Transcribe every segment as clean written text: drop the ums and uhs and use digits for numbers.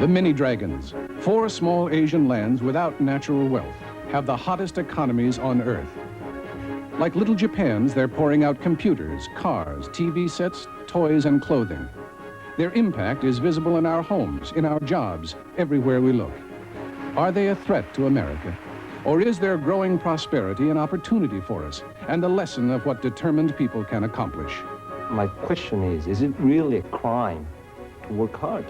The mini dragons, 4 small Asian lands without natural wealth, have the hottest economies on Earth. Like little Japans, they're pouring out computers, cars, TV sets, toys, and clothing. Their impact is visible in our homes, in our jobs, everywhere we look. Are they a threat to America? Or is their growing prosperity an opportunity for us and a lesson of what determined people can accomplish? My question is it really a crime to work hard?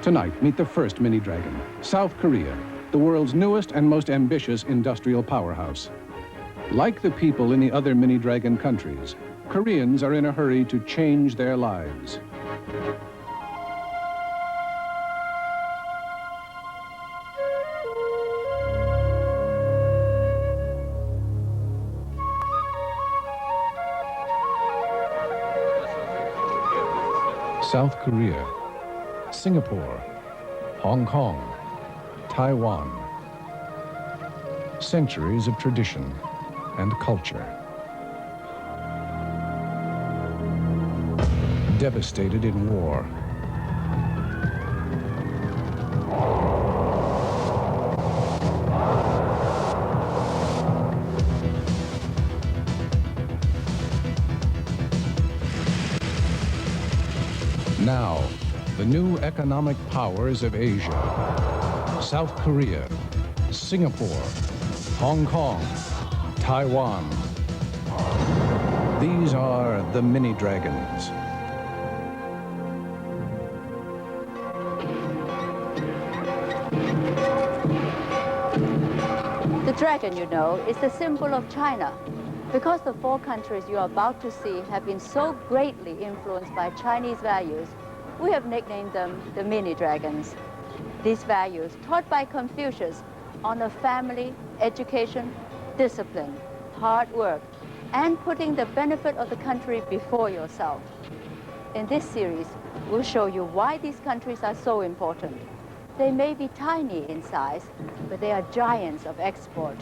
Tonight, meet the first mini dragon, South Korea, the world's newest and most ambitious industrial powerhouse. Like the people in the other mini dragon countries, Koreans are in a hurry to change their lives. South Korea, Singapore, Hong Kong, Taiwan. Centuries of tradition and culture. Devastated in war. Now, the new economic powers of Asia. South Korea, Singapore, Hong Kong, Taiwan. These are the mini dragons. The dragon, you know, is the symbol of China. Because the 4 countries you are about to see have been so greatly influenced by Chinese values, we have nicknamed them the mini dragons. These values, taught by Confucius, honor family, education, discipline, hard work, and putting the benefit of the country before yourself. In this series, we'll show you why these countries are so important. They may be tiny in size, but they are giants of export.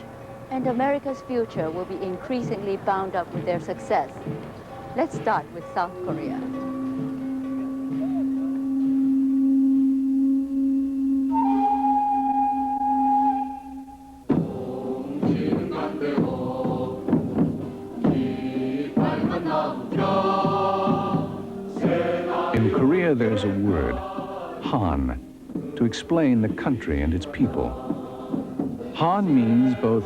And America's future will be increasingly bound up with their success. Let's start with South Korea. In Korea, there's a word, Han, to explain the country and its people. Han means both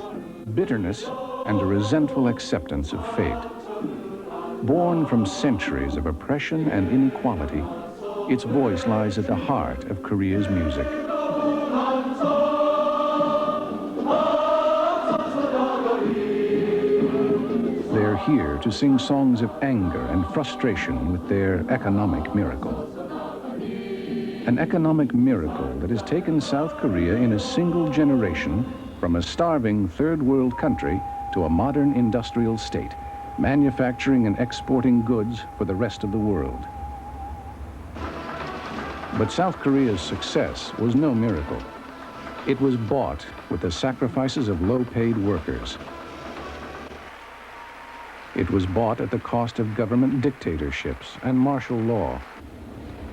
bitterness and a resentful acceptance of fate. Born from centuries of oppression and inequality, its voice lies at the heart of Korea's music. They're here to sing songs of anger and frustration with their economic miracle. An economic miracle that has taken South Korea in a single generation from a starving third world country to a modern industrial state, manufacturing and exporting goods for the rest of the world. But South Korea's success was no miracle. It was bought with the sacrifices of low-paid workers. It was bought at the cost of government dictatorships and martial law,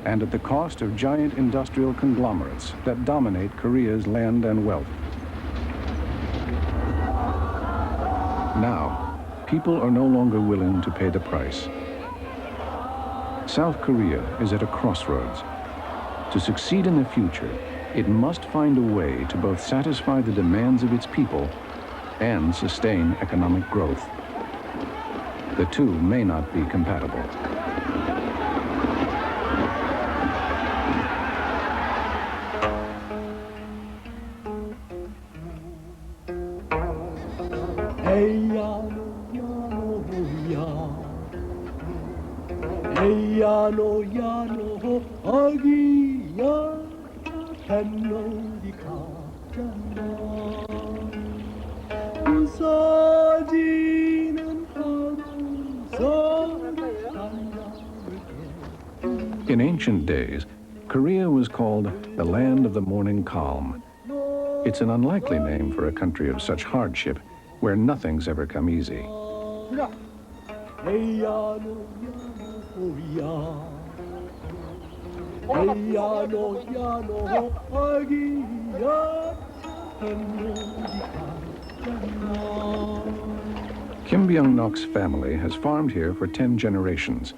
and at the cost of giant industrial conglomerates that dominate Korea's land and wealth. Now, people are no longer willing to pay the price. South Korea is at a crossroads. To succeed in the future, it must find a way to both satisfy the demands of its people and sustain economic growth. The two may not be compatible. In ancient days, Korea was called the land of the morning calm. It's an unlikely name for a country of such hardship, where nothing's ever come easy. Kim Byung-nok's family has farmed here for 10 generations,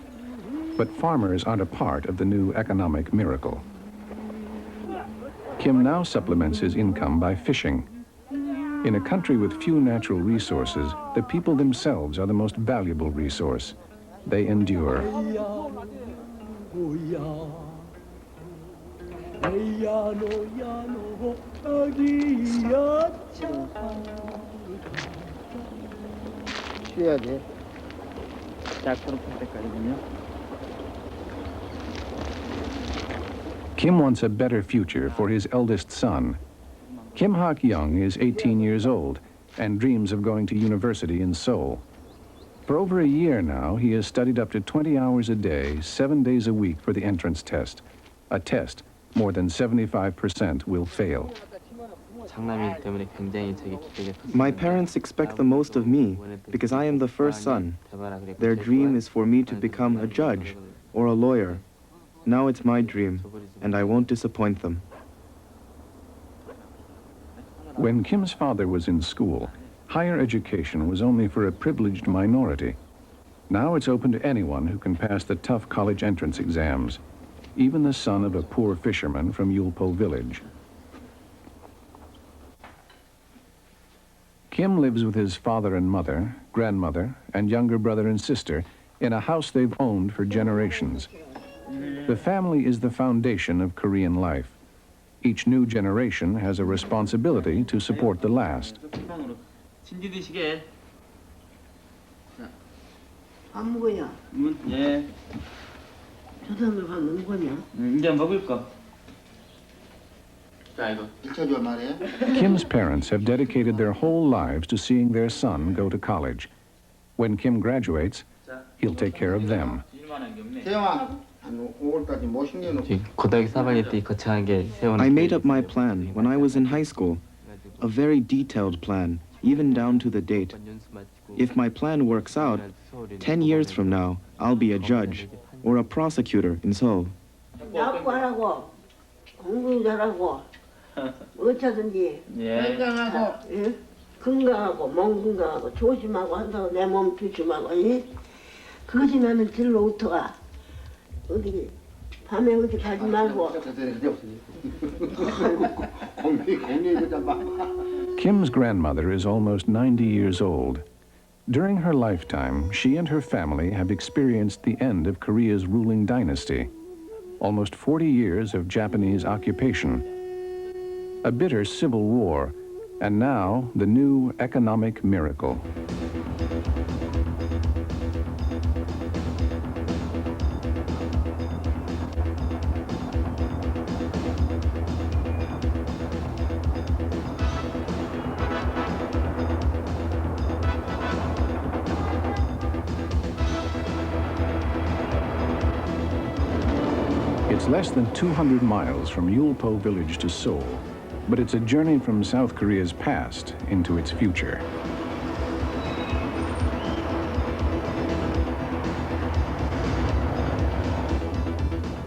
but farmers aren't a part of the new economic miracle. Kim now supplements his income by fishing. In a country with few natural resources, the people themselves are the most valuable resource. They endure. Kim wants a better future for his eldest son. Kim Hak-young is 18 years old and dreams of going to university in Seoul. For over a year now, he has studied up to 20 hours a day, 7 days a week for the entrance test. A test more than 75% will fail. My parents expect the most of me because I am the first son. Their dream is for me to become a judge or a lawyer. Now it's my dream, and I won't disappoint them. When Kim's father was in school, higher education was only for a privileged minority. Now it's open to anyone who can pass the tough college entrance exams, even the son of a poor fisherman from Yulpo village. Kim lives with his father and mother, grandmother, and younger brother and sister in a house they've owned for generations. The family is the foundation of Korean life. Each new generation has a responsibility to support the last. 안 먹어야. 예. 초등학교 가면 뭐냐? 이제 먹을 거. 자, 이거. 1차 줄 말이야. Kim's parents have dedicated their whole lives to seeing their son go to college. When Kim graduates, he'll take care of them. 태영아, 한 5월까지 뭐 신경을 고등학교 3학년 때 거창한 게 세운. I made up my plan when I was in high school, a very detailed plan, even down to the date. If my plan works out, 10 years from now, I'll be a judge or a prosecutor in Seoul. 약과라고 공부 잘하고 어쩌든지 예. 건강하고 예? 건강하고 몸 건강하고 조심하고 한다고 내 몸 조심하고 예? 그것이 나는 제일 좋더라. 어디 밤에 어디 가지 말고. Kim's grandmother is almost 90 years old. During her lifetime, she and her family have experienced the end of Korea's ruling dynasty. Almost 40 years of Japanese occupation, a bitter civil war, and now the new economic miracle. It's less than 200 miles from Yulpo village to Seoul, but it's a journey from South Korea's past into its future.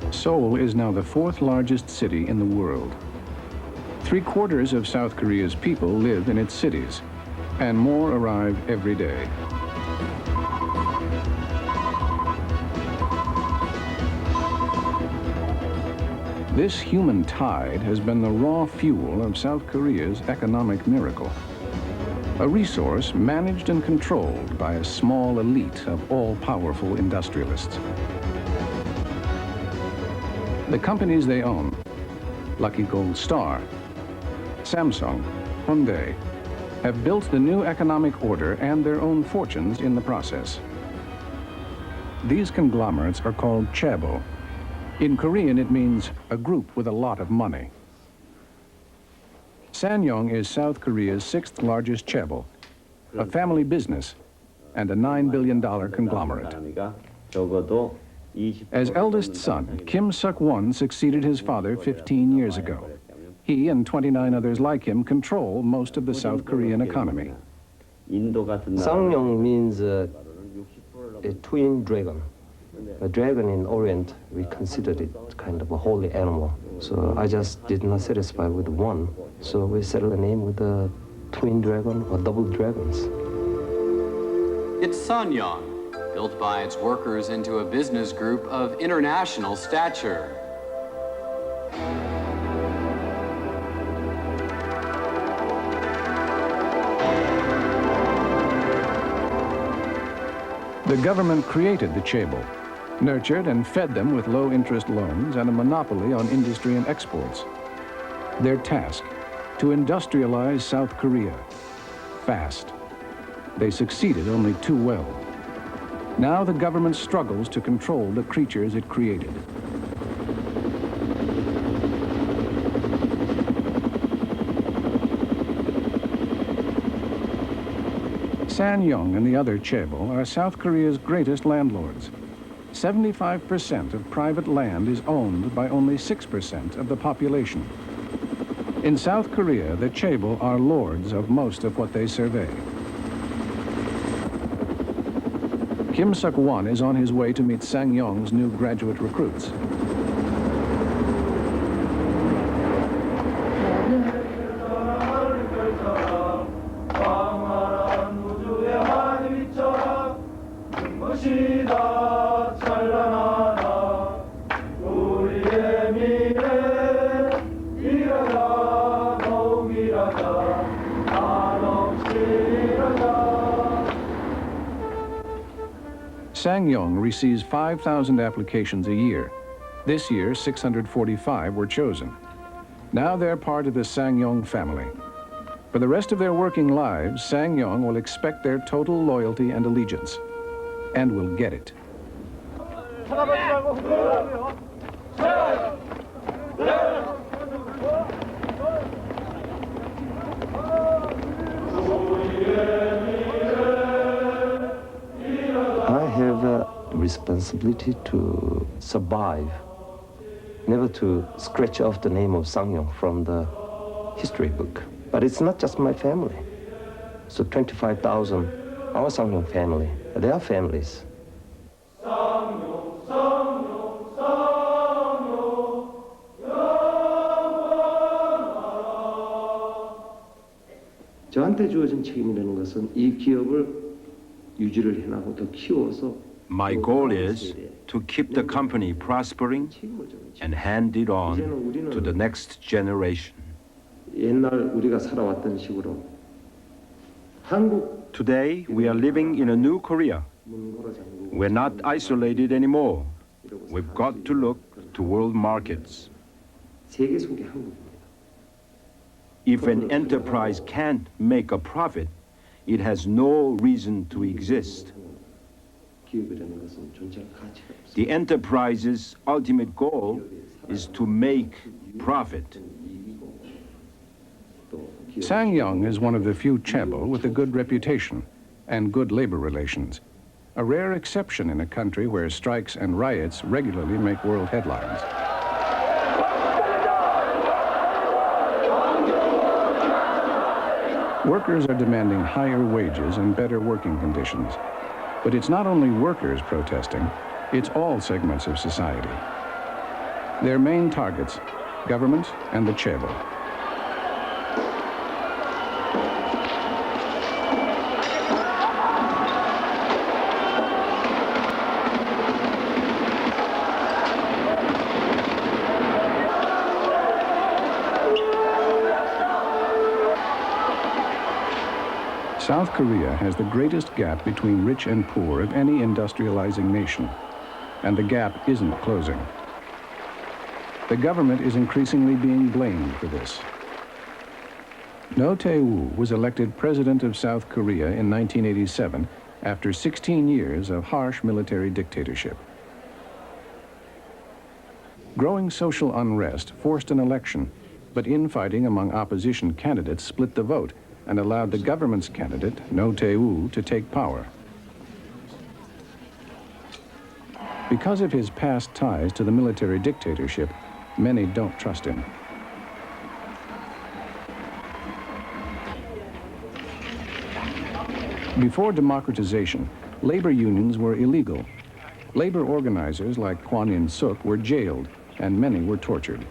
Seoul is now the fourth largest city in the world. 3/4 of South Korea's people live in its cities, and more arrive every day. This human tide has been the raw fuel of South Korea's economic miracle. A resource managed and controlled by a small elite of all-powerful industrialists. The companies they own, Lucky Gold Star, Samsung, Hyundai, have built the new economic order and their own fortunes in the process. These conglomerates are called chaebo. In Korean, it means a group with a lot of money. Sanyong is South Korea's 6th largest chaebo, a family business, and a $9 billion conglomerate. As eldest son, Kim Suk-won succeeded his father 15 years ago. He and 29 others like him control most of the South Korean economy. Sanyong means a twin dragon. A dragon in Orient, we considered it kind of a holy animal. So I just did not satisfy with one. So we settled a name with a twin dragon or double dragons. It's Sanyong, built by its workers into a business group of international stature. The government created the chaebol, nurtured and fed them with low-interest loans and a monopoly on industry and exports. Their task, to industrialize South Korea, fast. They succeeded only too well. Now the government struggles to control the creatures it created. Sanyong and the other chaebol are South Korea's greatest landlords. 75% of private land is owned by only 6% of the population. In South Korea, the chaebol are lords of most of what they survey. Kim Suk-won is on his way to meet Sangyong's new graduate recruits. Sangyong receives 5,000 applications a year. This year, 645 were chosen. Now they're part of the Sangyong family. For the rest of their working lives, Sangyong will expect their total loyalty and allegiance, and will get it. I have a responsibility to survive, never to scratch off the name of Sangyong from the history book. But it's not just my family. So 25,000, our Sangyong family, they are families. 저한테 주어진 책임이라는 것은 이 기업을 유지를 해나가고 더 키워서 My goal is to keep the company prospering and hand it on to the next generation. 옛날 우리가 살아왔던 식으로 한국 Today, we are living in a new Korea. We're not isolated anymore. We've got to look to world markets. 세계 속의 한국입니다. If an enterprise can't make a profit, it has no reason to exist. 기업이라는 것은 존재할 가치가 없습니다. The enterprise's ultimate goal is to make profit. Sangyong is one of the few chaebol with a good reputation and good labor relations, a rare exception in a country where strikes and riots regularly make world headlines. Workers are demanding higher wages and better working conditions. But it's not only workers protesting, it's all segments of society. Their main targets, government and the chaebol. South Korea has the greatest gap between rich and poor of any industrializing nation, and the gap isn't closing. The government is increasingly being blamed for this. No Tae-woo was elected president of South Korea in 1987 after 16 years of harsh military dictatorship. Growing social unrest forced an election, but infighting among opposition candidates split the vote and allowed the government's candidate, No Tae-woo, to take power. Because of his past ties to the military dictatorship, many don't trust him. Before democratization, labor unions were illegal. Labor organizers like Kwan In-suk were jailed, and many were tortured.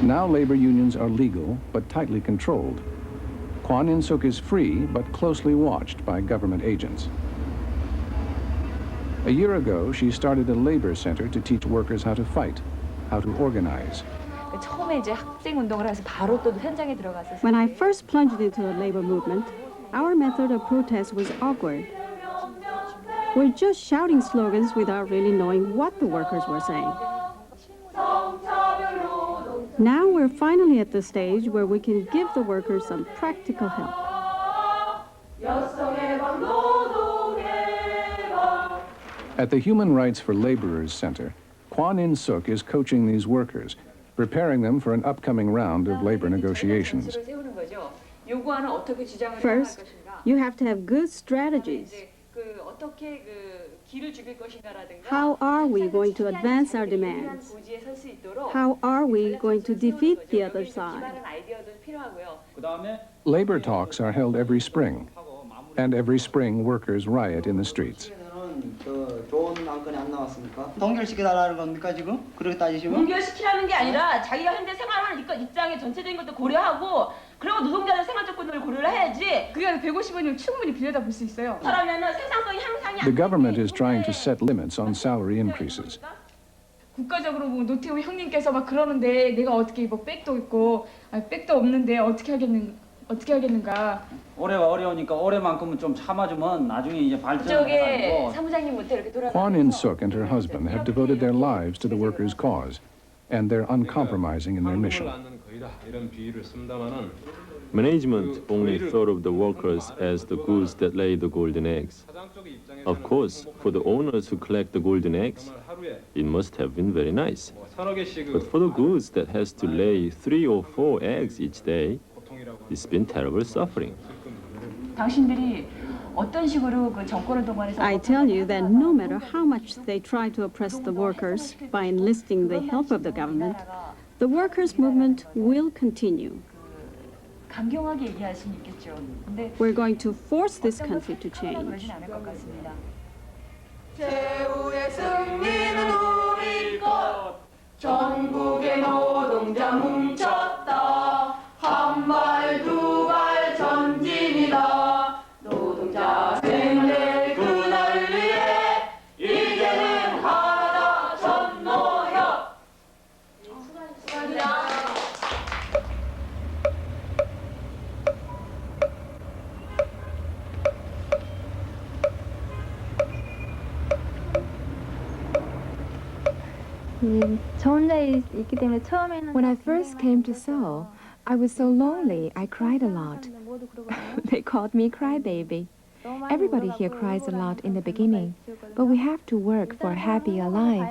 Now labor unions are legal, but tightly controlled. Kwan In-suk is free, but closely watched by government agents. A year ago, she started a labor center to teach workers how to fight, how to organize. When I first plunged into the labor movement, our method of protest was awkward. We're just shouting slogans without really knowing what the workers were saying. Now we're finally at the stage where we can give the workers some practical help. At the Human Rights for Laborers Center, Kwan In-suk is coaching these workers, preparing them for an upcoming round of labor negotiations. First, you have to have good strategies. How are we going to advance our demands? How are we going to defeat the other side? Labor talks are held every spring, and every spring workers riot in the streets. 동결시켜달라는 겁니까 지금? 그렇게 따지시면? 동결시키라는 게 아니라 자기가 현재 생활하는 입장의 전체적인 것도 고려하고 그리고 노동자의 생활 조건을 고려를 해야지. 그게 150원이면 충분히 빌려다 볼 수 있어요. 그러면은 생산성이 향상이 The government is trying to set limits on salary increases. 국가적으로 뭐 노태우 형님께서 막 그러는데 내가 어떻게 뭐 백도 있고 백도 없는데 어떻게 하겠는가? 올해가 어려우니까 올해만큼은 좀 참아주면 나중에 이제 발전을 해가지고. 사무장님 못해 이렇게 돌아가면서. Kwan In-suk and her husband have devoted their lives to the workers' cause, and they're uncompromising in their mission. Management only thought of the workers as the goose that lay the golden eggs. Of course, for the owners who collect the golden eggs, it must have been very nice. But for the goose that has to lay 3 or 4 eggs each day, it's been terrible suffering. 당신들이 어떤 식으로 그 정권을 동원해서 I tell you that no matter how much they try to oppress the workers by enlisting the help of the government, the workers' movement will continue. 강경하게 얘기할 수는 있겠죠. 근데 We're going to force this country to change. 그러진 않을 것 같습니다. 최후의 승리는 우리 것. 전국의 노동자 뭉쳤다. 한 발 두 발 전진이다. 노동자 생활 그날 위해 이제는 하나다 전노협. 수고하셨습니다. When I first came to Seoul, I was so lonely, I cried a lot. They called me crybaby. Everybody here cries a lot in the beginning, but we have to work for a happier life.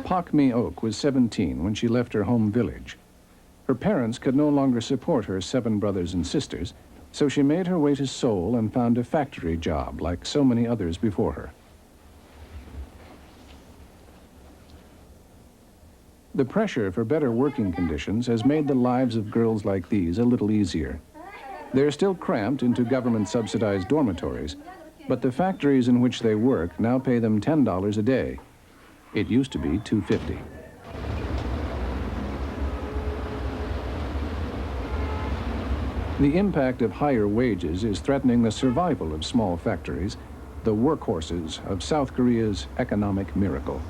Pak Mi-ok was 17 when she left her home village. Her parents could no longer support her 7 brothers and sisters, so she made her way to Seoul and found a factory job like so many others before her. The pressure for better working conditions has made the lives of girls like these a little easier. They're still cramped into government-subsidized dormitories, but the factories in which they work now pay them $10 a day. It used to be $2.50. The impact of higher wages is threatening the survival of small factories, the workhorses of South Korea's economic miracle.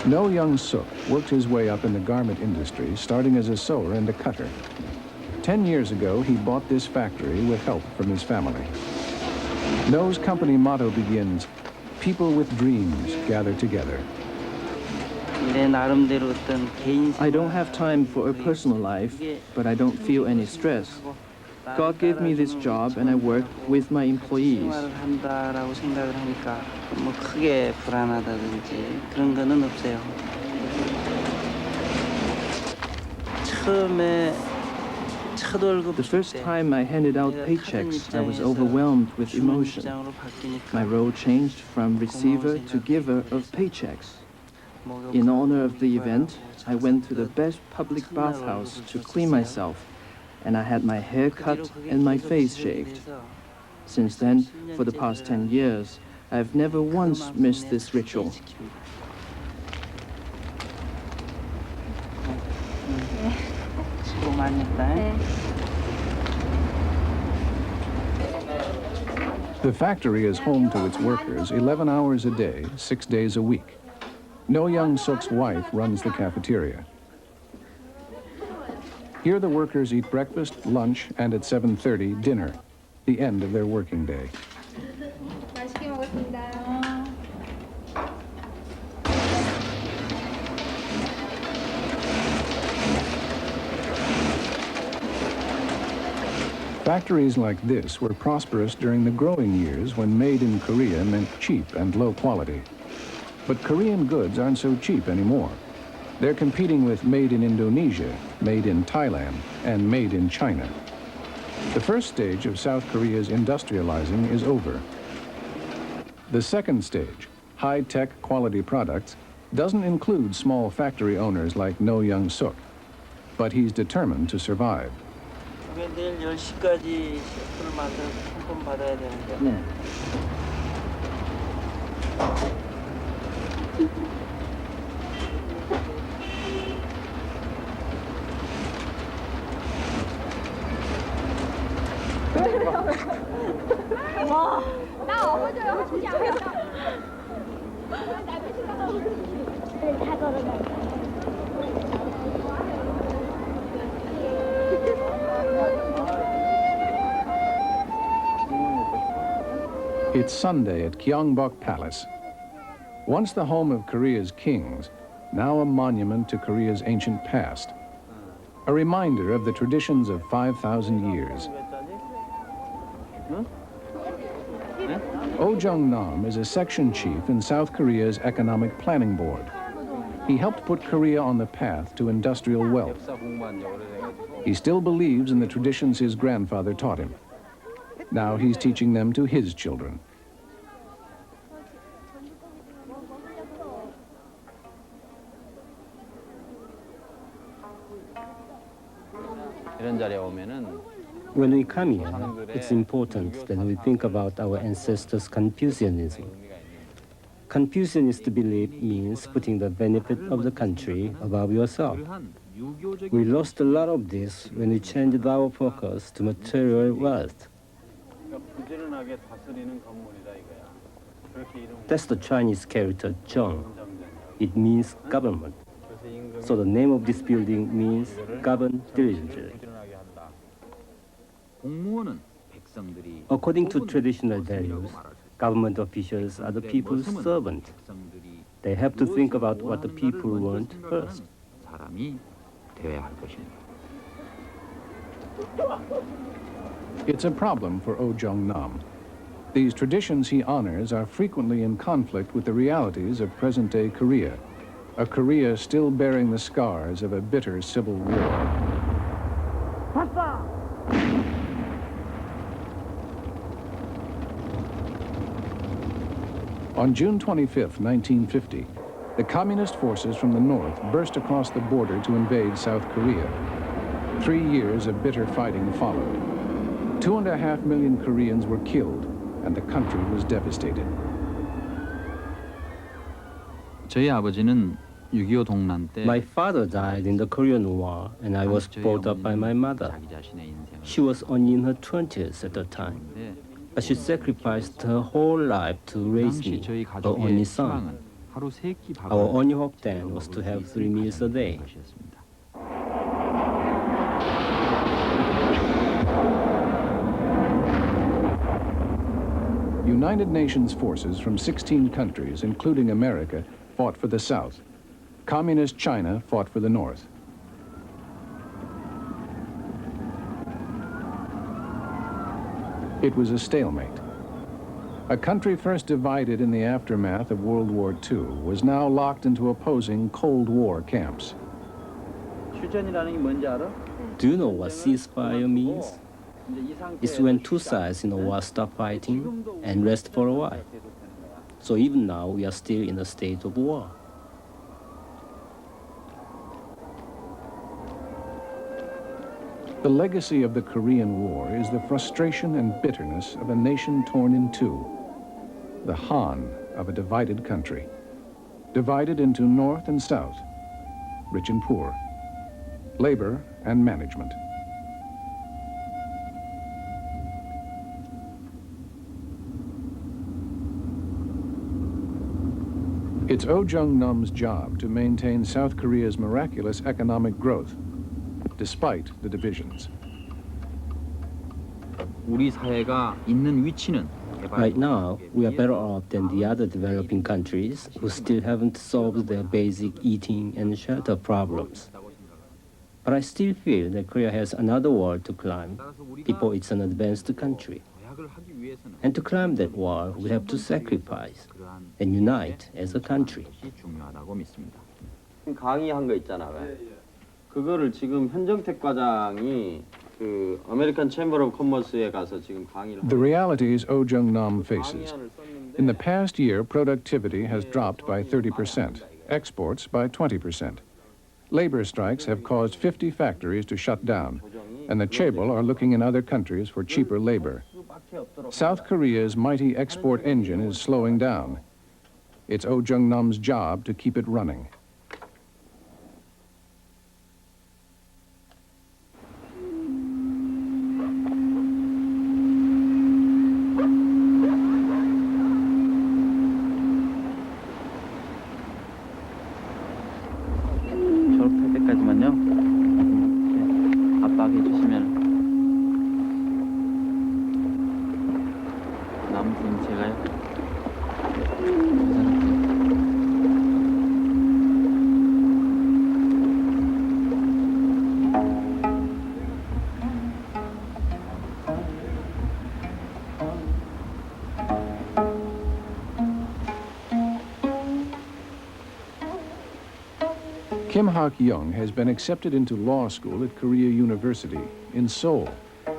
No Young-suk worked his way up in the garment industry, starting as a sewer and a cutter. 10 years ago, he bought this factory with help from his family. No's company motto begins, "People with dreams gather together." I don't have time for a personal life, but I don't feel any stress. God gave me this job and I work with my employees. The first time I handed out paychecks, I was overwhelmed with emotion. My role changed from receiver to giver of paychecks. In honor of the event, I went to the best public bathhouse to clean myself, and I had my hair cut and my face shaved. Since then, for the past 10 years, I've never once missed this ritual. The factory is home to its workers 11 hours a day, 6 days a week. No Young Suk's wife runs the cafeteria. Here the workers eat breakfast, lunch, and at 7:30, dinner, the end of their working day. Factories like this were prosperous during the growing years when made in Korea meant cheap and low quality. But Korean goods aren't so cheap anymore. They're competing with made in Indonesia, made in Thailand, and made in China. The first stage of South Korea's industrializing is over. The second stage, high-tech quality products, doesn't include small factory owners like No Young Suk, but he's determined to survive. 내일 10시까지 셰프를 만들어서 상품 받아야 되는데. 와, 나 어머니랑 같이 안 했다. 다 걸어가. It's Sunday at Gyeongbok Palace. Once the home of Korea's kings, now a monument to Korea's ancient past. A reminder of the traditions of 5,000 years. Oh Jung-nam is a section chief in South Korea's Economic Planning Board. He helped put Korea on the path to industrial wealth. He still believes in the traditions his grandfather taught him. Now he's teaching them to his children. When we come here, it's important that we think about our ancestors' Confucianism. Confucianist belief means putting the benefit of the country above yourself. We lost a lot of this when we changed our focus to material wealth. That's the Chinese character Zheng. It means government. So the name of this building means govern diligently. According to traditional values, government officials are the people's servant. They have to think about what the people want first. It's a problem for Oh Jung-nam. These traditions he honors are frequently in conflict with the realities of present-day Korea, a Korea still bearing the scars of a bitter civil war. On June 25, 1950, the communist forces from the north burst across the border to invade South Korea. 3 years of bitter fighting followed. 2.5 million Koreans were killed, and the country was devastated. My father died in the Korean War, and I was brought up by my mother. She was only in her 20s at the time, but she sacrificed her whole life to raise me, her only son. Our only hope then was to have 3 meals a day. United Nations forces from 16 countries, including America, fought for the South. Communist China fought for the North. It was a stalemate. A country first divided in the aftermath of World War II was now locked into opposing Cold War camps. 휴전이라는 게 뭔지 알아? Do you know what ceasefire means? It's when two sides in a war stop fighting and rest for a while. So even now, we are still in a state of war. The legacy of the Korean War is the frustration and bitterness of a nation torn in two, the Han of a divided country, divided into North and South, rich and poor, labor and management. It's Oh Jung-nam's job to maintain South Korea's miraculous economic growth, despite the divisions. 우리 사회가 있는 위치는 Right now, we are better off than the other developing countries who still haven't solved their basic eating and shelter problems. But I still feel that Korea has another wall to climb before it's an advanced country. And to climb that wall, we have to sacrifice and unite as a country. 강의한 거 있잖아. 왜? 그거를 지금 현정택 과장이 그 아메리칸 챔버 오브 커머스에 가서 지금 강의를 The realities Oh Jung-nam faces. In the past year, productivity has dropped by 30%, exports by 20%. Labor strikes have caused 50 factories to shut down, and the chaebol are looking in other countries for cheaper labor. South Korea's mighty export engine is slowing down. It's Oh Jung-nam's job to keep it running. 졸업할 때까지만요. 네, 압박해 주시면 남은 분 제가요. Kim Hak-young has been accepted into law school at Korea University in Seoul,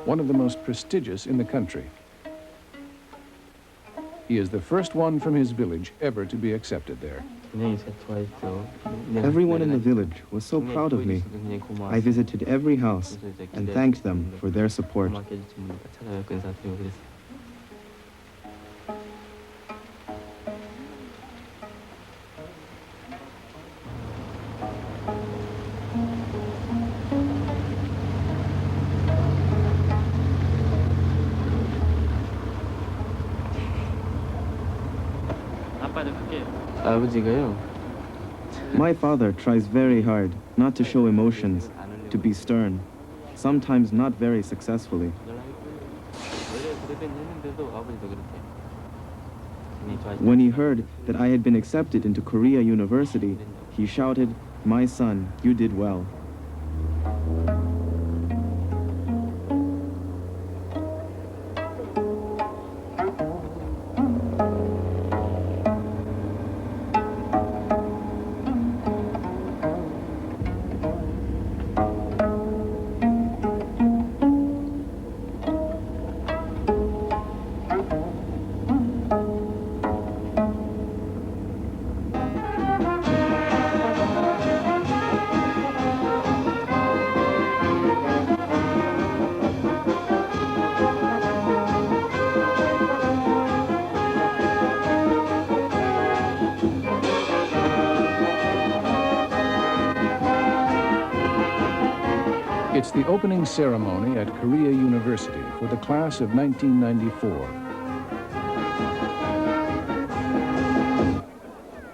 one of the most prestigious in the country. He is the first one from his village ever to be accepted there. Everyone in the village was so proud of me. I visited every house and thanked them for their support. 아버지가요. My father tries very hard not to show emotions, to be stern, sometimes not very successfully. When he heard that I had been accepted into Korea University, he shouted, "My son, you did well." It's the opening ceremony at Korea University for the class of 1994.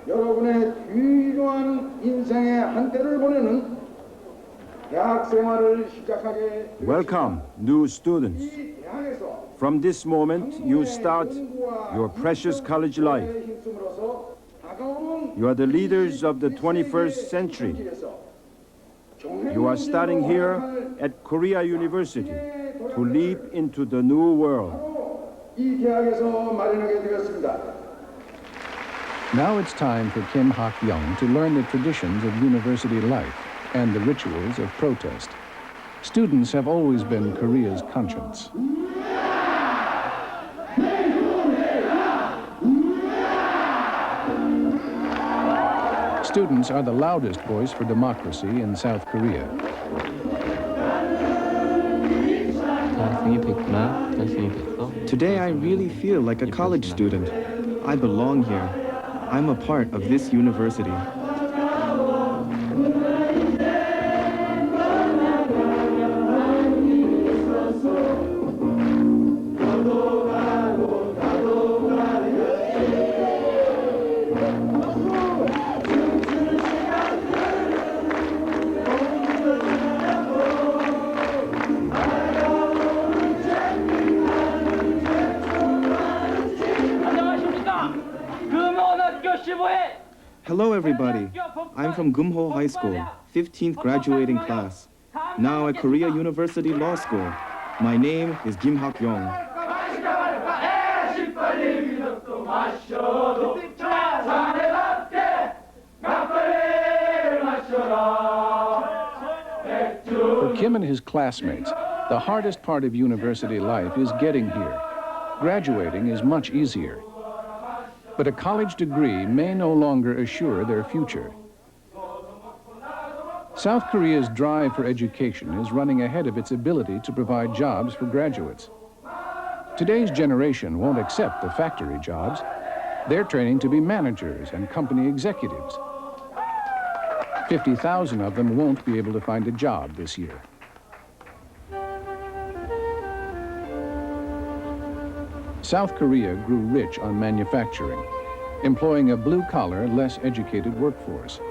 여러분의 귀중한 인생의 한때를 보내는 대학 생활을 시작하게 Welcome, new students. From this moment, you start your precious college life. You are the leaders of the 21st century. You are starting here at Korea University to leap into the new world. 이 대학에서 마련하게 되었습니다. Now it's time for Kim Hak-young to learn the traditions of university life and the rituals of protest. Students have always been Korea's conscience. Students are the loudest voice for democracy in South Korea. Today I really feel like a college student. I belong here. I'm a part of this university. Hello everybody. I'm from Gumho High School, 15th graduating class. Now at Korea University Law School. My name is Kim Hak-yong. For Kim and his classmates, the hardest part of university life is getting here. Graduating is much easier. But a college degree may no longer assure their future. South Korea's drive for education is running ahead of its ability to provide jobs for graduates. Today's generation won't accept the factory jobs. They're training to be managers and company executives. 50,000 of them won't be able to find a job this year. South Korea grew rich on manufacturing, employing a blue-collar, less educated workforce.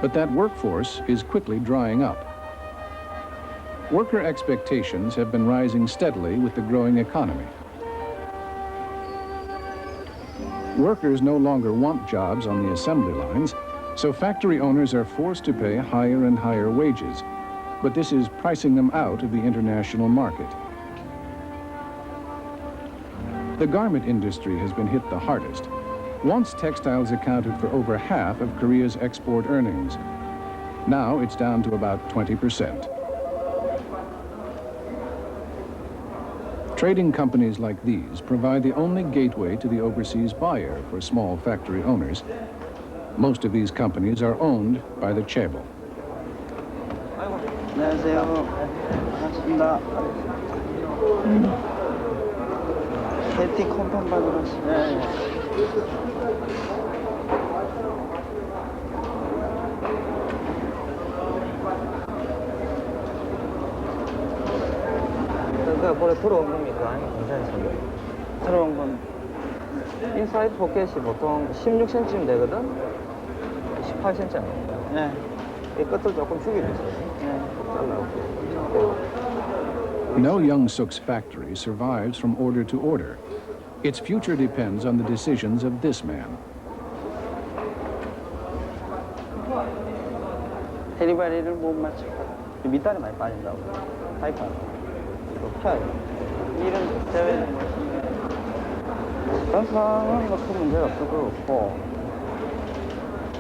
But that workforce is quickly drying up. Worker expectations have been rising steadily with the growing economy. Workers no longer want jobs on the assembly lines, so factory owners are forced to pay higher and higher wages. But this is pricing them out of the international market. The garment industry has been hit the hardest. Once textiles accounted for over half of Korea's export earnings. Now it's down to about 20%. Trading companies like these provide the only gateway to the overseas buyer for small factory owners. Most of these companies are owned by the chaebol. 볼에 들어온 겁니까? 아니면 괜찮습니까? 들어온 건 인사이드 포켓이 보통 16cm 되거든? 18cm 아닙니까? 네. 이 끝을 조금 죽여주세요. 네. 잘라고. No Young-suk's factory survives from order to order. Its future depends on the decisions of this man. 데리바리를 못 맞추고 밑단이 많이 빠진다고. 파이프. 펴요. 이런 대회는 건강한 것도 문제가 없을 것 같고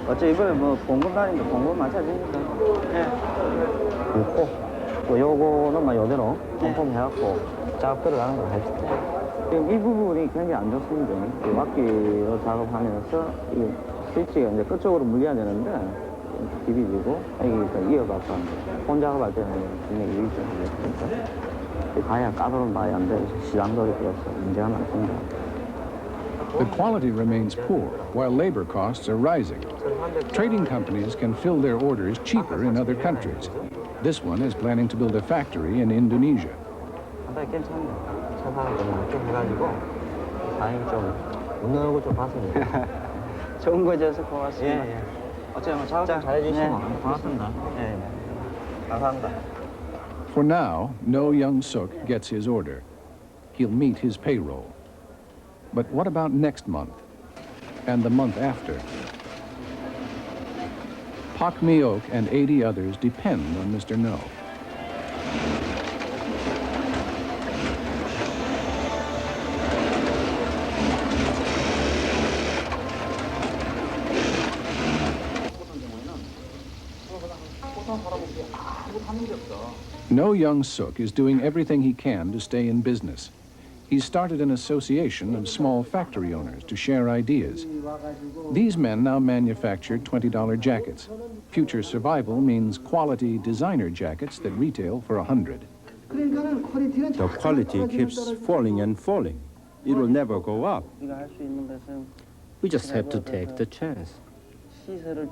어째 이번에 뭐 봉급 다니는데 봉급 맞춰집니까? 네. 그렇고 또 요거는 요대로 꼼꼼해갖고 작업 들어가는 걸 할 수 있어요. 지금 이 부분이 굉장히 안 좋습니다. 이 막기로 작업하면서 이 스위치가 이제 끝쪽으로 물려야 되는데 디비지고 여기 이어가서 혼 작업할 때는 분명히 유의점이 가야 까다로운 바에 안 돼. 시장도 그래서 문제가 많습니다. The quality remains poor, while labor costs are rising. Trading companies can fill their orders cheaper in other countries. This one is planning to build a factory in Indonesia. 괜찮네요. 세상을 좀 낮게 해가지고 다행히 좀 웃는 얼굴 좀 봤습니다. 좋은 거 줘서 고맙습니다. 예, 예. 어쨌든 작업 좀 잘해주시면 고맙습니다. 예, 감사합니다. For now, no Young-suk gets his order. He'll meet his payroll. But what about next month? And the month after? Pak Mi-ok and 80 others depend on Mr. No. No Young Suk is doing everything he can to stay in business. He's started an association of small factory owners to share ideas. These men now manufacture $20 jackets. Future survival means quality designer jackets that retail for $100. The quality keeps falling and falling. It will never go up. We just have to take the chance.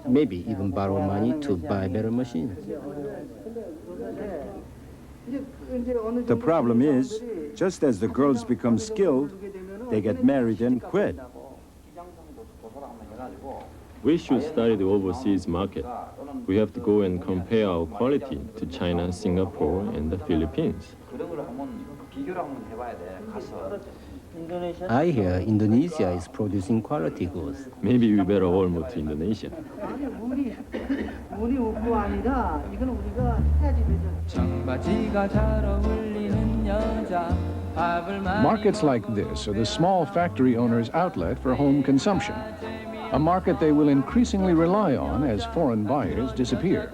Maybe even borrow money to buy better machines. The problem is, just as the girls become skilled, they get married and quit. We should study the overseas market. We have to go and compare our quality to China, Singapore, and the Philippines. I hear Indonesia is producing quality goods. Maybe we better all move to Indonesia. Markets like this are the small factory owners' outlet for home consumption, a market they will increasingly rely on as foreign buyers disappear.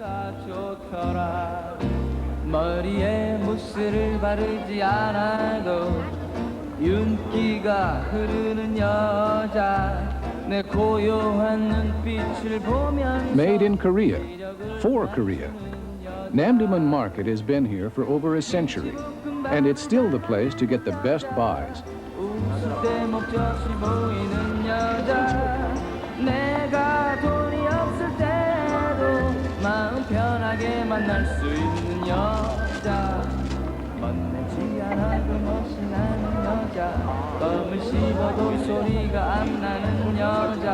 윤기가 흐르는 여자 내 고요한 눈빛을 보면서 Made in Korea, for Korea. Namdaemun Market has been here for over a century, and it's still the place to get the best buys. 웃을 때 목젖이 보이는 여자 내가 돈이 없을 때도 마음 편하게 만날 수 있는 여자 멋내지 않아도 멋이 나는 여자 껌을 씹어도 소리가 안 나는 여자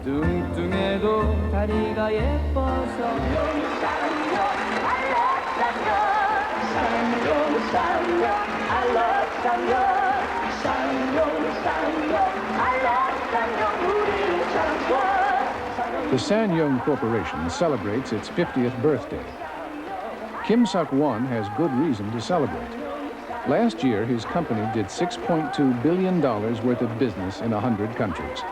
뚱뚱해도 다리가 예뻐서 The Sanyong Corporation celebrates its 50th birthday. Kim Suk-won has good reason to celebrate. Last year, his company did $6.2 billion worth of business in 100 countries.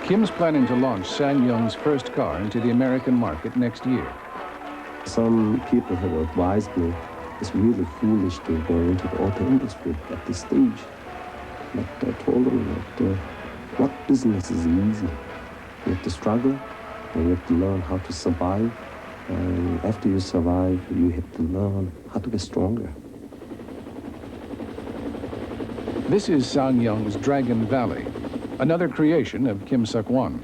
Kim's planning to launch Sanyong's first car into the American market next year. Some people have advised me it's really foolish to go into the auto industry at this stage. But I told them that what business is easy? You have to struggle, and you have to learn how to survive. And after you survive, you have to learn how to get stronger. This is Sangyong's Dragon Valley, another creation of Kim Suk-won.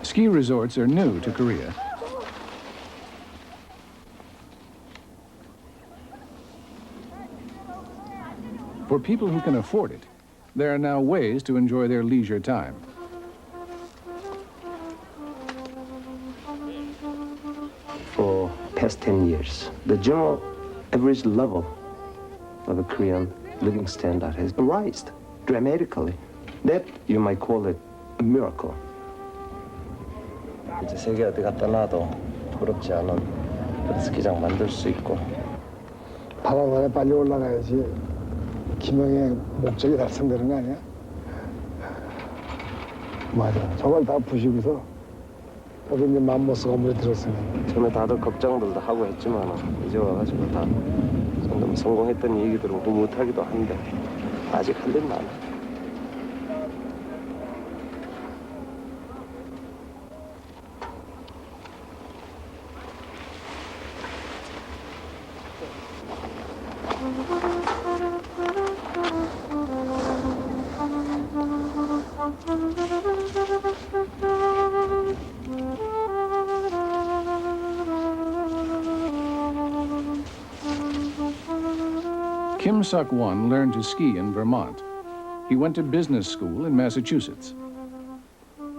Ski resorts are new to Korea. For people who can afford it, there are now ways to enjoy their leisure time. For past 10 years, the general average level of the Korean living standard has risen dramatically. That you might call it a miracle. 이제 세계 어디 갖다 놔도 부럽지 않은 그런 스키장 만들 수 있고 바다에 빨리 올라가야지 김영의 목적이 달성되는 거 아니야? 맞아. 저걸 다 부시고서 여기 이제 맘모스 건물이 들었으니 처음에 다들 걱정들도 하고 했지만 이제 와가지고 다 좀 성공했던 얘기들은 흐뭇하기도 한데 아직 할 일 많아. Kim Suk-won learned to ski in Vermont. He went to business school in Massachusetts.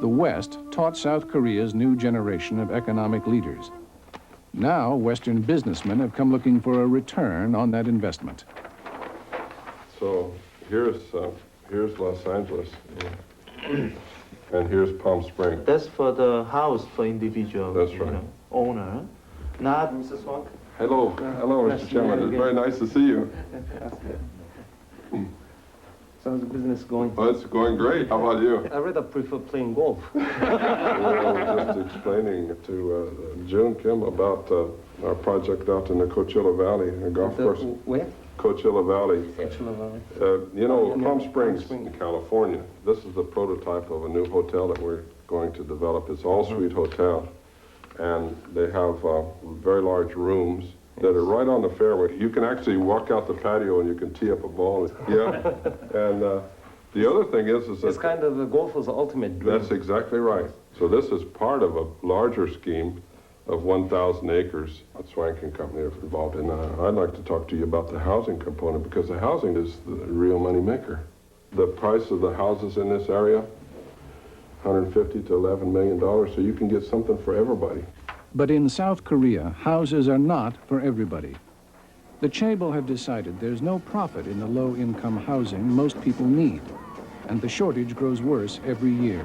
The West taught South Korea's new generation of economic leaders. Now, Western businessmen have come looking for a return on that investment. So here's Los Angeles. And here's Palm Springs. That's for the house for individual. That's right. Owner, not Mrs. Swank. Hello, hello, Mr. Chairman. It's very nice to see you. How's the business going? Oh, it's going great. How about you? I rather prefer playing golf. Well, I was just explaining to June Kim about our project out in the Coachella Valley, a golf course. Where? Coachella Valley. Coachella Valley. You know, Palm Springs in California, this is the prototype of a new hotel that we're going to develop. It's all-suite hotel, and they have very large rooms that are right on the fairway. You can actually walk out the patio and you can tee up a ball. Yeah. And the other thing is that it's kind of a golfer's ultimate dream. That's exactly right. So this is part of a larger scheme of 1,000 acres that Swank and Company are involved in. I'd like to talk to you about the housing component, because the housing is the real money maker. The price of the houses in this area, $150 to $11 million, so you can get something for everybody. But in South Korea, houses are not for everybody. The chaebol have decided there's no profit in the low-income housing most people need, and the shortage grows worse every year.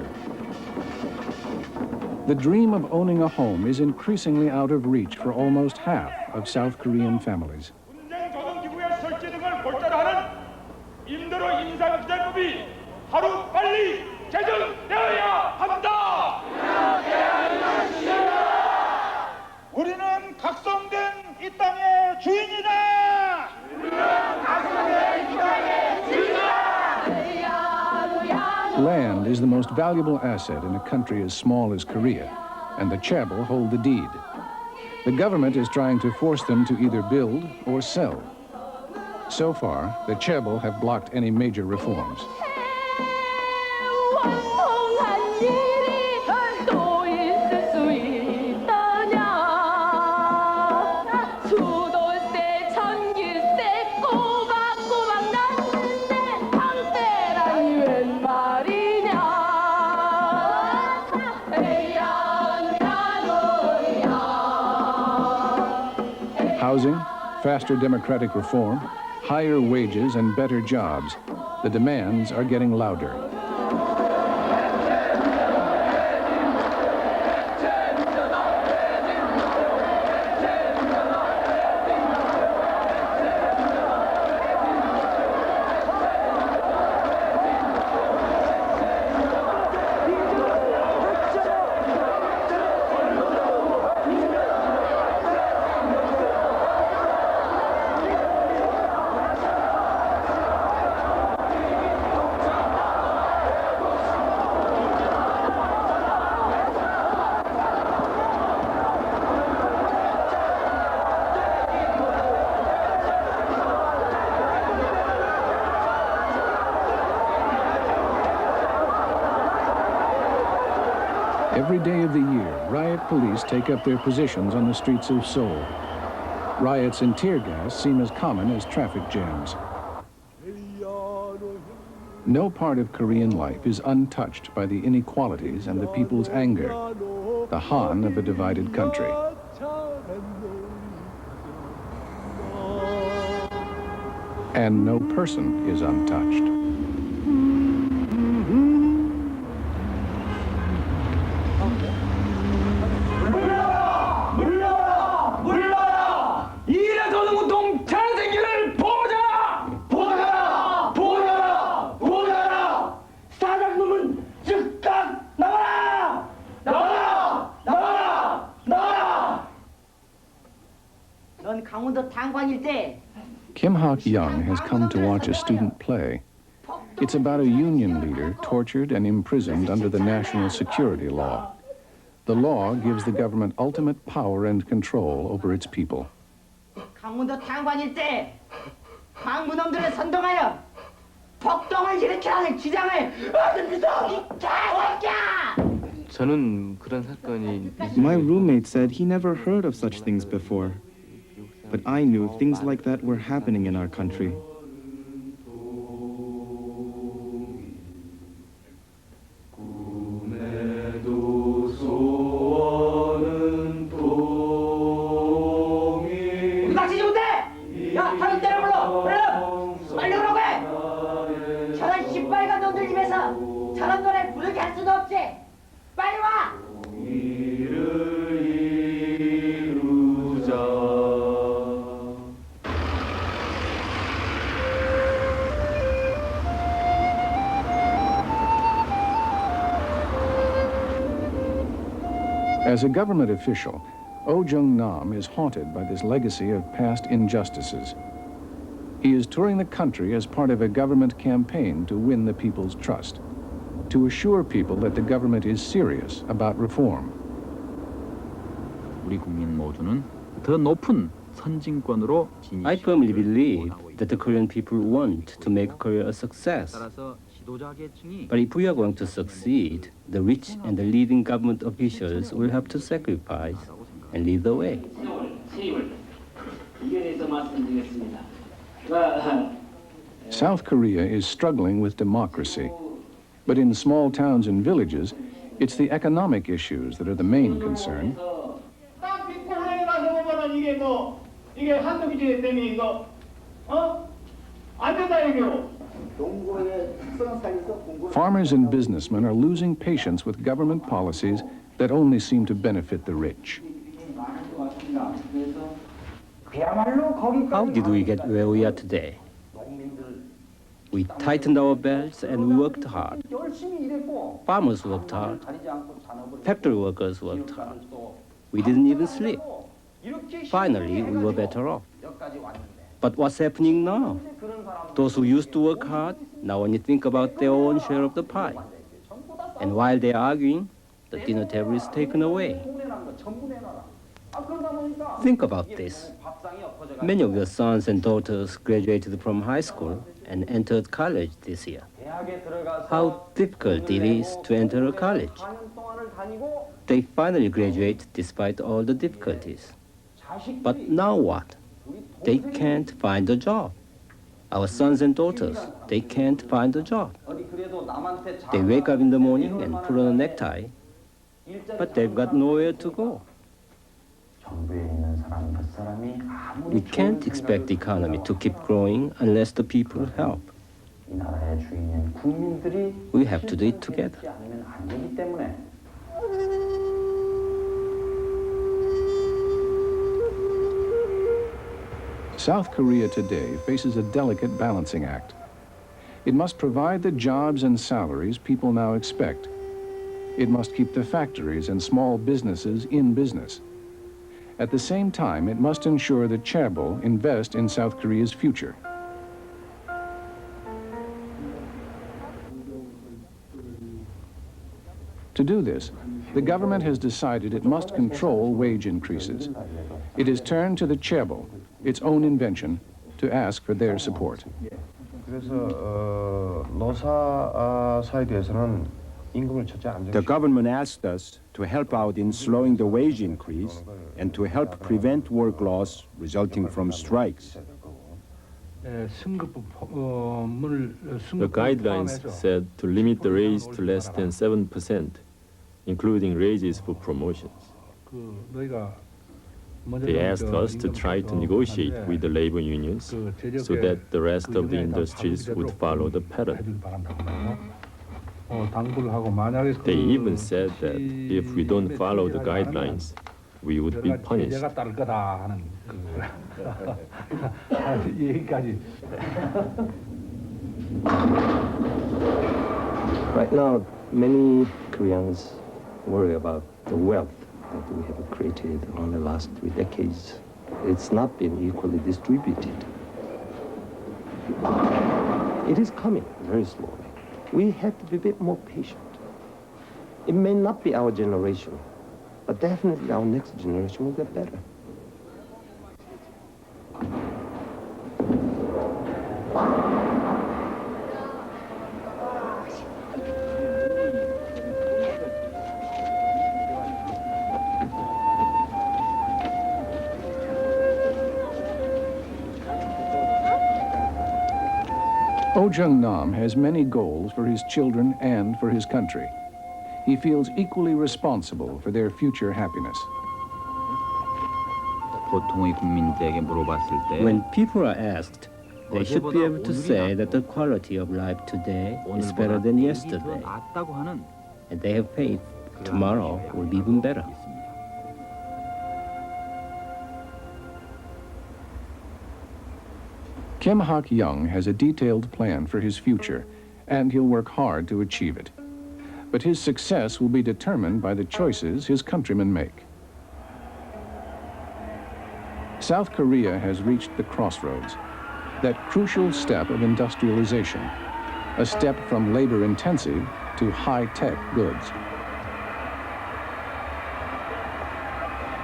The dream of owning a home is increasingly out of reach for almost half of South Korean families. 우리는 각성된 이 땅의 주인이다. Land is the most valuable asset in a country as small as Korea, and the chaebol hold the deed. The government is trying to force them to either build or sell. So far, the chaebol have blocked any major reforms. Housing, faster democratic reform, higher wages and better jobs. The demands are getting louder. Every day of the year, riot police take up their positions on the streets of Seoul. Riots and tear gas seem as common as traffic jams. No part of Korean life is untouched by the inequalities and the people's anger, the Han of a divided country. And no person is untouched. Kim Hak-young has come to watch a student play. It's about a union leader tortured and imprisoned under the national security law. The law gives the government ultimate power and control over its people. 강원도 탄광일 때 광부놈들을 선동하여 폭동을 일으키라는 주장을 얻습니다. 이 개새끼야! 저는 그런 사건이 My roommate said he never heard of such things before. But I knew things like that were happening in our country. 저런 시뻘건 놈들 집에서 저런 노래 부르게 할 수도 없지. As a government official, Oh Jung-nam is haunted by this legacy of past injustices. He is touring the country as part of a government campaign to win the people's trust, to assure people that the government is serious about reform. 우리 국민 모두는 더 높은 선진권으로 I firmly believe that the Korean people want to make Korea a success. But if we are going to succeed, the rich and the leading government officials will have to sacrifice and lead the way. South Korea is struggling with democracy, but in small towns and villages, it's the economic issues that are the main concern. 이게 한도 기준에 때문에 이거 안 된다 이거. Farmers and businessmen are losing patience with government policies that only seem to benefit the rich. How did we get where we are today? We tightened our belts and we worked hard. Farmers worked hard. Factory workers worked hard. We didn't even sleep. Finally, we were better off. But what's happening now? Those who used to work hard now only think about their own share of the pie. And while they're arguing, the dinner table is taken away. Think about this. Many of your sons and daughters graduated from high school and entered college this year. How difficult it is to enter a college. They finally graduate despite all the difficulties. But now what? They can't find a job. Our sons and daughters, they can't find a job. They wake up in the morning and put on a necktie, but they've got nowhere to go. We can't expect the economy to keep growing unless the people help. We have to do it together. South Korea today faces a delicate balancing act. It must provide the jobs and salaries people now expect. It must keep the factories and small businesses in business. At the same time, it must ensure that chaebol invest in South Korea's future. To do this, the government has decided it must control wage increases. It has turned to the chaebol, its own invention, to ask for their support. The government asked us to help out in slowing the wage increase and to help prevent work loss resulting from strikes. The guidelines said to limit the raise to less than 7%, including raises for promotions. They asked us to try to negotiate with the labor unions so that the rest of the industries would follow the pattern. They even said that if we don't follow the guidelines, we would be punished. Right now, many Koreans worry about the wealth that we have created in the last 3 decades. It's not been equally distributed. It is coming very slowly. We have to be a bit more patient. It may not be our generation, but definitely our next generation will get better. Oh Jung-nam has many goals for his children and for his country. He feels equally responsible for their future happiness. When people are asked, they should be able to say that the quality of life today is better than yesterday. And they have faith tomorrow will be even better. Kim Hak-young has a detailed plan for his future, and he'll work hard to achieve it. but his success will be determined by the choices his countrymen make. South Korea has reached the crossroads, that crucial step of industrialization, a step from labor-intensive to high-tech goods.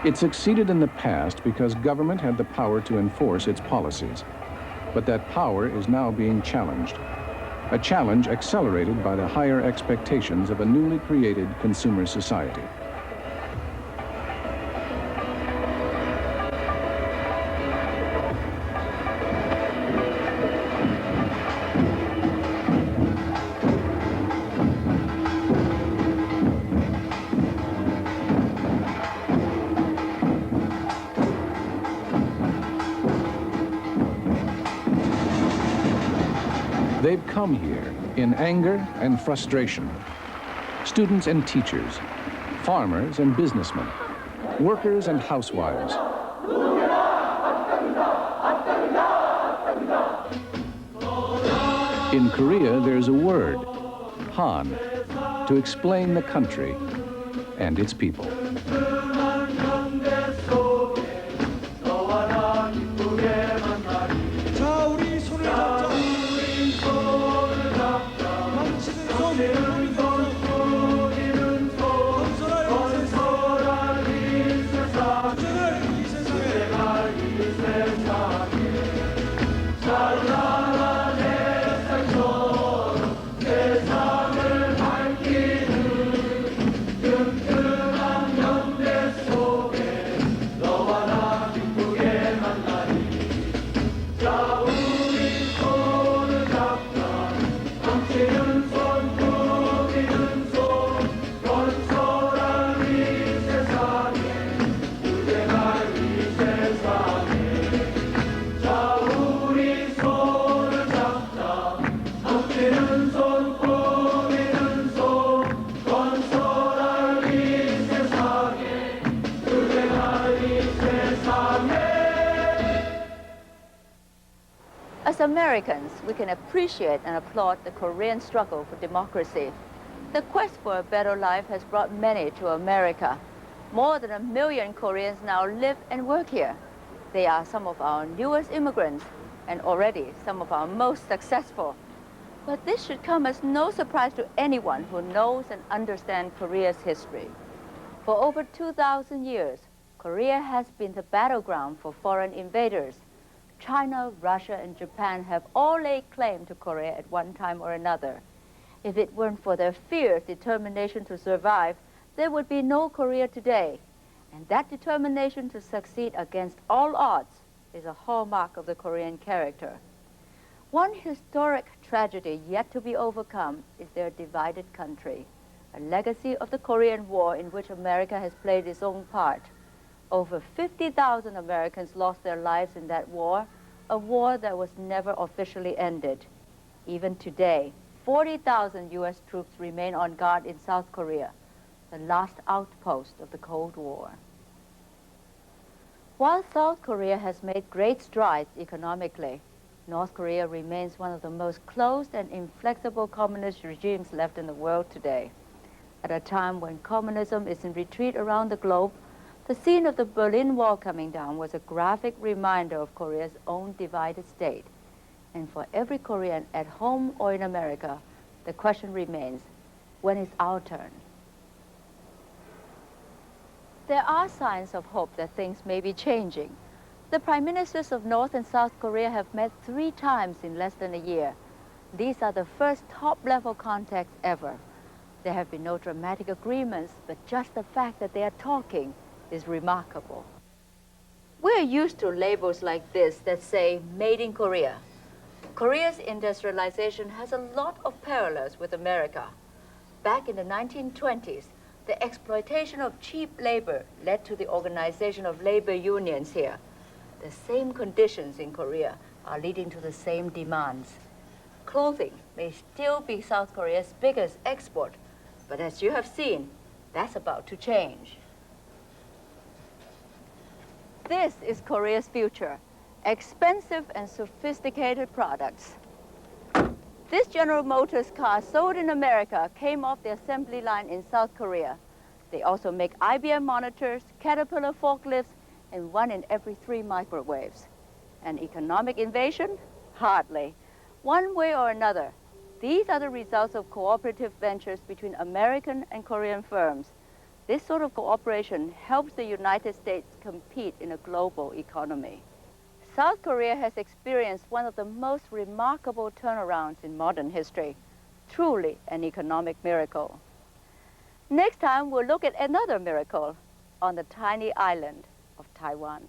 It succeeded in the past because government had the power to enforce its policies, but that power is now being challenged, a challenge accelerated by the higher expectations of a newly created consumer society. They've come here in anger and frustration. Students and teachers, farmers and businessmen, workers and housewives. In Korea, there's a word, Han, to explain the country and its people. As Americans, we can appreciate and applaud the Korean struggle for democracy. The quest for a better life has brought many to America. More than 1 million Koreans now live and work here. They are some of our newest immigrants and already some of our most successful. But this should come as no surprise to anyone who knows and understands Korea's history. For over 2,000 years, Korea has been the battleground for foreign invaders. China, Russia, and Japan have all laid claim to Korea at one time or another. If it weren't for their fierce determination to survive, there would be no Korea today. And that determination to succeed against all odds is a hallmark of the Korean character. One historic tragedy yet to be overcome is their divided country, a legacy of the Korean War in which America has played its own part. Over 50,000 Americans lost their lives in that war, a war that was never officially ended. Even today, 40,000 U.S. troops remain on guard in South Korea, the last outpost of the Cold War. While South Korea has made great strides economically, North Korea remains one of the most closed and inflexible communist regimes left in the world today. At a time when communism is in retreat around the globe, the scene of the Berlin Wall coming down was a graphic reminder of Korea's own divided state. And for every Korean at home or in America, the question remains, when is our turn? There are signs of hope that things may be changing. The prime ministers of North and South Korea have met 3 times in less than a year. These are the first top-level contacts ever. There have been no dramatic agreements, but just the fact that they are talking is remarkable. We're used to labels like this that say, made in Korea. Korea's industrialization has a lot of parallels with America. Back in the 1920s, the exploitation of cheap labor led to the organization of labor unions here. The same conditions in Korea are leading to the same demands. Clothing may still be South Korea's biggest export, but as you have seen, that's about to change. This is Korea's future, expensive and sophisticated products. This General Motors car sold in America came off the assembly line in South Korea. They also make IBM monitors, Caterpillar forklifts, and 1 in every 3 microwaves. An economic invasion? Hardly. One way or another, these are the results of cooperative ventures between American and Korean firms. This sort of cooperation helps the United States compete in a global economy. South Korea has experienced one of the most remarkable turnarounds in modern history. Truly an economic miracle. Next time, we'll look at another miracle on the tiny island of Taiwan.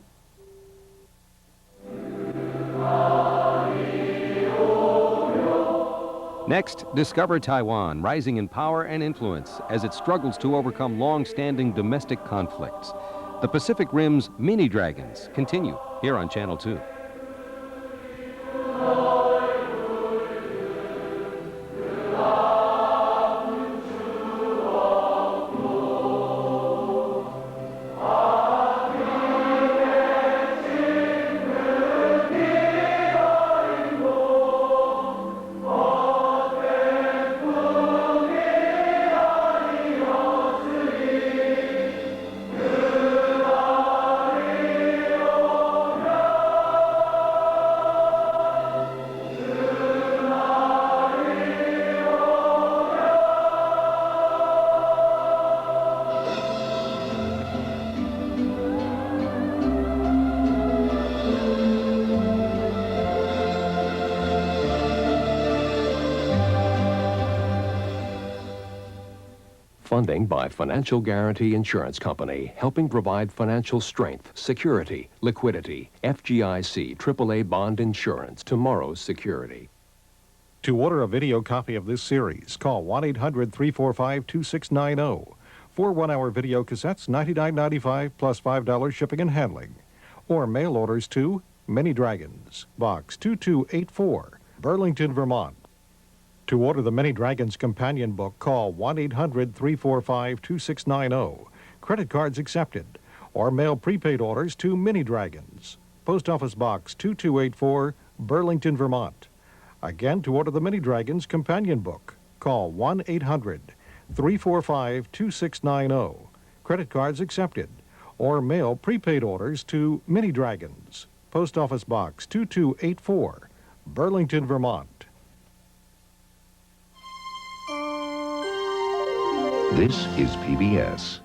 Next, discover Taiwan rising in power and influence as it struggles to overcome long-standing domestic conflicts. The Pacific Rim's mini dragons continue here on Channel 2. Funding by Financial Guarantee Insurance Company, helping provide financial strength, security, liquidity. FGIC AAA Bond Insurance, tomorrow's security. To order a video copy of this series, call 1-800-345-2690. For 1-hour video cassettes, $99.95 plus $5 shipping and handling. Or mail orders to Mini Dragons, Box 2284, Burlington, Vermont. To order the Mini Dragons companion book, call 1-800-345-2690. Credit cards accepted. Or mail prepaid orders to Mini Dragons, Post Office Box 2284, Burlington, Vermont. Again, to order the Mini Dragons companion book, call 1-800-345-2690. Credit cards accepted. Or mail prepaid orders to Mini Dragons, Post Office Box 2284, Burlington, Vermont. This is PBS.